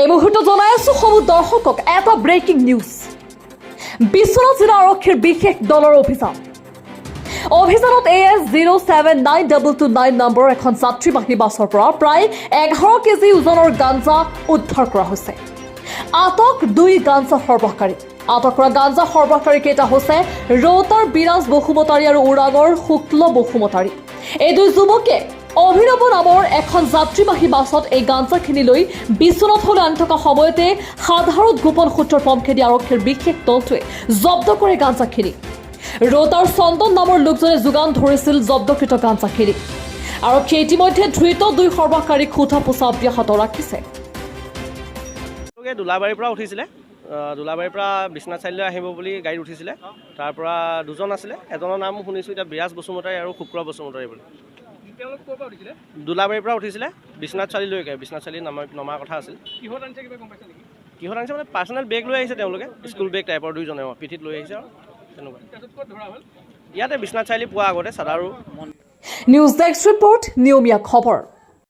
এই মুহূৰ্তত জনাই আছো সমূহ দৰ্শকক এটা ব্ৰেকিং নিউজ। বিশ্বনাথ জিলা আৰক্ষীৰ বিশেষ দলৰ অভিযানত AS 0792229 নম্বৰৰ এখন যাত্ৰীবাহী বাছৰ পৰা প্ৰায় 11 কেজি ওজনৰ গাঞ্জা উদ্ধাৰ কৰা হৈছে। আটক 2 গাঞ্জা সৰবৰাহকাৰী। আটক কৰা গাঞ্জা সৰবৰাহকাৰী কেইটা হৈছে ৰৌতাৰ বিৰাজ বসুমতাৰী আৰু ওৰাঙৰ শুক্ল বসুমতাৰী। এই 2 যুৱকে অভিনৱ নামৰ এখন যাত্ৰীবাহী বাছত এই গাঞ্জাখিনি লৈ বিশ্বনাথলৈ আনি থকা সময়তে সাধাৰণ গোপন সূত্ৰৰ পমখেদি আৰক্ষীৰ বিশেষ দলটোৱে জব্দ কৰে গাঞ্জাখিনি। ৰৌতাৰ চন্দন নামৰ লোকজনে যোগান ধৰিছিল জব্দকৃত গাঞ্জাখিনি। আৰক্ষীয়ে ইতিমধ্যে ধৃত 2 সৰবৰাহকাৰীক সোধা পোছা অব্যাহত ৰাখিছে। দুলাবাৰীৰ পৰা উঠিছিলে, দুলাবাৰীৰ পৰা বিশ্বনাথ চাৰিআলিলৈ আহিব বুলি গাড়ীত উঠিছিলে। তাৰ পৰা 2জন আছিলে, এজনৰ নাম শুনিছোঁ এতিয়া বিৰাজ বসুমতাৰী আৰু শুক্ৰ বসুমতাৰী বুলি। দুলাবাৰীৰ পৰা উঠিছিলে বিশ্বনাথ চাৰিআলিলৈকে, বিশ্বনাথ চাৰিআলি নমাৰ কথা আছিল। কিহত আনিছে মানে পাৰ্চনেল বেগ লৈ আহিছে তেওঁলোকে, স্কুল বেগ টাইপৰ 2জনে পিঠিত লৈ আহিছে আৰু তেনেকুৱা। ইয়াতে বিশ্বনাথ চাৰিআলি পোৱা আগতে চাদাৰু। নিউজ ডেস্ক ৰিপৰ্ট, নিয়মীয়া খবৰ।